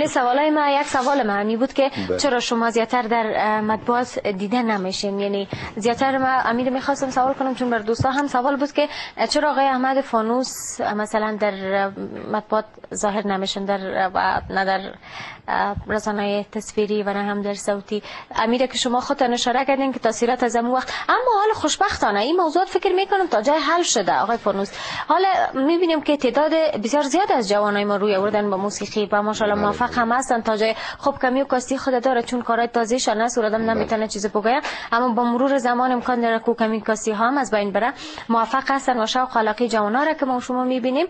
سوالای ما یک سوال معنی بود که چرا شما زیادتر در مطبوعات دیده نمیشین؟ یعنی زیادتر ما امیر میخواستم سوال کنم چون بر دوستا هم سوال بود که چرا آقای احمد فانوس مثلا در مطبوعات ظاهر نمیشن، در و نه در رسانه‌های تصویری و نه هم در صوتی. امیر که شما خودتان اشاره کردین که تاثیرات از اون وقت، اما حالا خوشبختانه این موضوع فکر میکنم تا جای حل شده آقای فانوس. حالا میبینیم که تعداد بسیار زیاد از جوانای ما روی آوردن با موسیقی و ماشاءالله موفق هم هستن تا جای خب کمی و کاستی خود داره چون کارهای تازه شان است آدم نمیتونه چیزی بگه، اما با مرور زمان امکان داره که کمی کاستی ها هم از بین بره. موفق هستن و شوق خلاقی جوانا را که ما شما میبینیم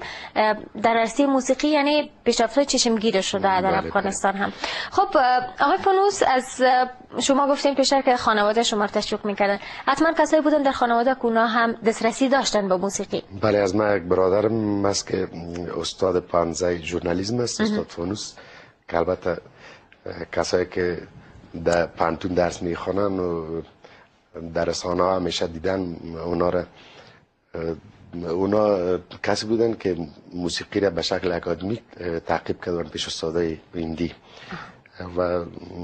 در عرصه موسیقی یعنی پیشرفت چشمگیر شده در افغانستان هم. خب آقای فانوس، از شما گفتیم پیشتر که خانواده شما رو تشویق میکردن، حتما کسایی بودن در خانواده که اونا هم دسترسی داشتن به موسیقی؟ بله، از من یک برادرم است که استاد پانزه ژورنالیسم است، استاد فانوس، که البته کسایی که در پانتون درس میخوانن و در رسانه ها همیشه دیدن اونا کسی بودن که موسیقی را به شکل اکادمیک تعقیب کردن پیش استادای هندی و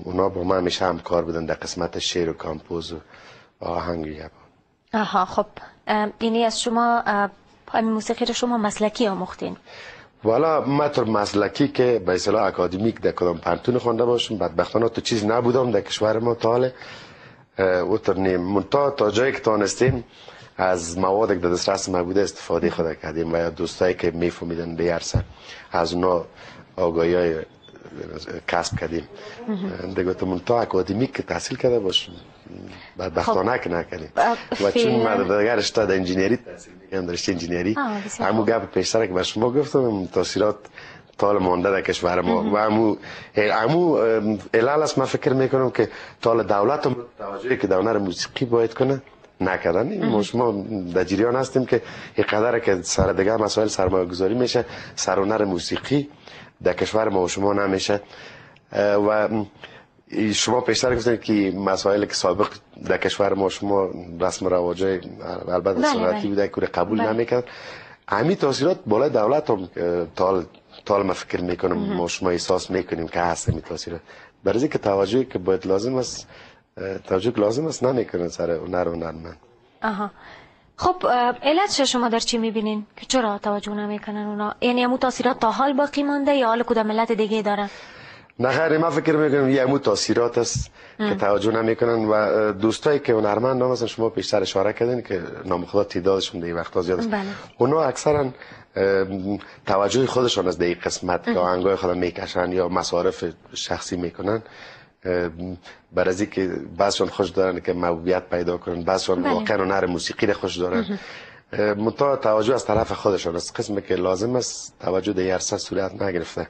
اونا با ما همیشه همکار بودن در قسمت شعر و کامپوز و آهنگ. آها، خب اینی از شما موسیقی رو شما مسلکی آموختین؟ والا من طور مسلکی که به اصطلاح اکادمیک در کدام پانتون خوانده باشم بدبختانه تو چیز نبودم در کشور ما تا حاله اوتر نیم منتها تا جایی که تانستیم از مواد که در دسترس ما بوده استفاده خود کردیم و دوستایی که میفهمیدن به عرصه از اونا آگاهی های کسب کردیم. دیگه تو منتها اکادمیک که تحصیل کرده باشم بدبختانه که نکردیم و چون من در رشته در انجینیری تحصیل میکنم، در رشته انجینیری، همون گپ پیشتر که به شما گفتم تاثیرات طال مانده در کشور ما و همو علل است. من فکر میکنم که طال دولت هم توجهی که در هنر موسیقی باید کنه نکردن. ما شما در جریان هستیم که یک قدر که سر دیگه مسائل سرمایه گذاری میشه، سر هنر موسیقی در کشور ما و شما نمیشه. و شما پیشتر گفتید که مسائل که سابق در کشور ما شما رسم و رواج البته سنتی بوده که قبول نمیکرد، همین تاثیرات بالای دولت هم طال ما فکر میکنم ما شما احساس میکنیم که هست همین تاثیرات. برای که توجهی که باید لازم است، توجه لازم است نمیکنه سر هنرمند. آها، خب علت شما در چی میبینین که چرا توجه نمیکنن اونا؟ یعنی همون تاثیرات تا حال باقی مونده یا حال کدام ملت دیگه دارن؟ نه خیر، من فکر میکنم یه همون تاثیرات است که توجه نمیکنن و دوستایی که هنرمند هم مثلا شما پیشتر اشاره کردین که نام خدا تعدادشون در این وقتا زیاد است. اونا اکثرا توجه خودشان از این قسمت که آهنگای خود میکشن یا مصارف شخصی میکنن، برای از اینکه بعضشون خوش دارن که موهبت پیدا کنن، بعضشون واقعا هنر موسیقی رو خوش دارن. منتها توجه از طرف خودشان است، قسمی که لازم است توجه در عرصه صورت نگرفته.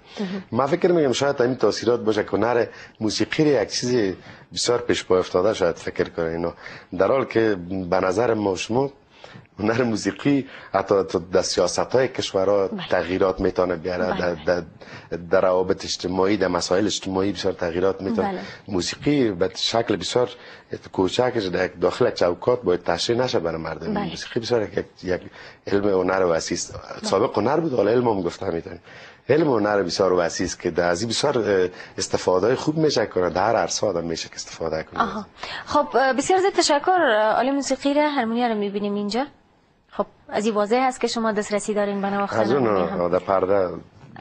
من فکر میگم شاید همین تاثیرات باشه که هنر موسیقی یک چیز بسیار پیش پا افتاده شاید فکر کنه اینا، در حال که به نظر ما شما هنر موسیقی حتی در سیاست های کشورها تغییرات میتونه بیاره، در روابط اجتماعی، در مسائل اجتماعی بسیار تغییرات میتونه. موسیقی به شکل بسیار کوچکش در داخل چوکات باید تشریح نشه برای مردم. موسیقی بسیار یک علم هنر وسیع است. سابق هنر بود، حالا علم هم گفته میتونیم. علم هنر بسیار وسیع است که در از بسیار استفاده خوب میشه کنه، در هر عرصه آدم میشه که استفاده کنه. خب بسیار زیاد تشکر. عالی موسیقی را هرمونیا رو میبینیم اینجا. خب از این واضح هست که شما دسترسی دارین به نواختن از اون در پرده.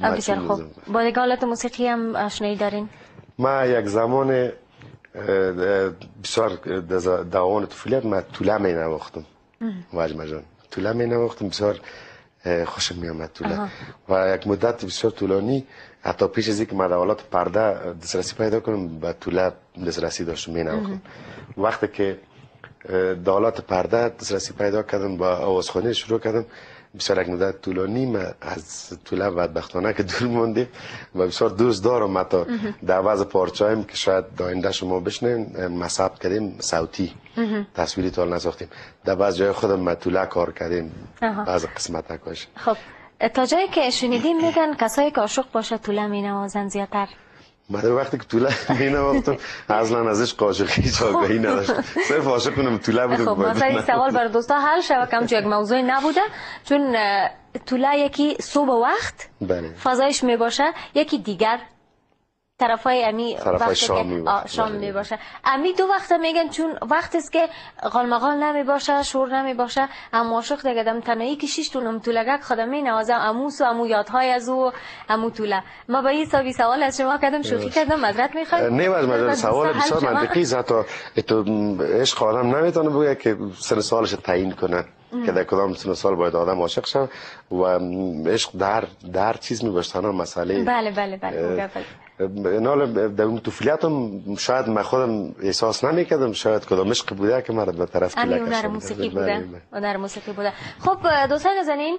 بسیار خوب. با دیگه آلات موسیقی هم آشنایی دارین؟ ما یک زمان بسیار دوان طفولیت ما توله می نواختم. واجمه جان توله می نواختم، بسیار خوشم می آمد توله و یک مدت بسیار طولانی حتی پیش از اینکه من آلات پرده دسترسی پیدا کنم به توله دسترسی داشتم می نواختم. وقتی که دالات پرده دسترسی پیدا کردم با آوازخوانی شروع کردم، بسیار یک مدت طولانی ما از توله بدبختانه که دور موندیم و بسیار دوست دارم. حتی در وضع پارچه‌ایم که شاید آینده شما بشنین ما ثبت کردیم صوتی، تصویری تا نساختیم. در بعض جای خودم ما توله کار کردیم بعض قسمت نکاش. خب تا جایی که شنیدیم میگن کسایی که عاشق باشه توله می نوازن زیادتر. من وقتی که توله می نواختم اصلا ازش قاشقی آگاهی نداشتم، صرف عاشق کنم توله بودم. خب مثلا این سوال برای دوستا حل شد کم چون یک موضوع نبوده، چون توله یکی صبح وقت فضایش می باشه، یکی دیگر طرفای امی طرفای شام می باشه. امی دو وقت میگن چون وقتی است که غالمغال نمی باشه، شور نمی باشه، اما عاشق دیگه دم تنهایی که شش تونم طولگک خدمی نوازم اموس و امو یادهای از او امو طوله. ما با این سوال از شما کردم، شوخی کردم، معذرت میخوایم. نه از سوال بسیار منطقی است. حتی تو عشق آدم نمیتونه بگه که سن سالش تعیین کنه که در کدام سن سال باید آدم عاشق شه و عشق در چیز میباشه نه مسئله. بله نال در اون طفولیتم شاید من خودم احساس نمیکردم، شاید کدام عشق بوده که مرا به طرف کلک هنر موسیقی بوده. هنر موسیقی بوده. خب دوستان نازنین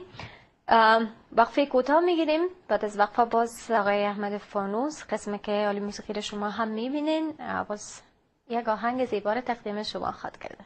وقفه کوتاه میگیریم، بعد از وقفه باز آقای احمد فانوس قسمی که عالی موسیقی رو شما هم میبینین باز یک آهنگ زیبا تقدیم شما خواهد کرده.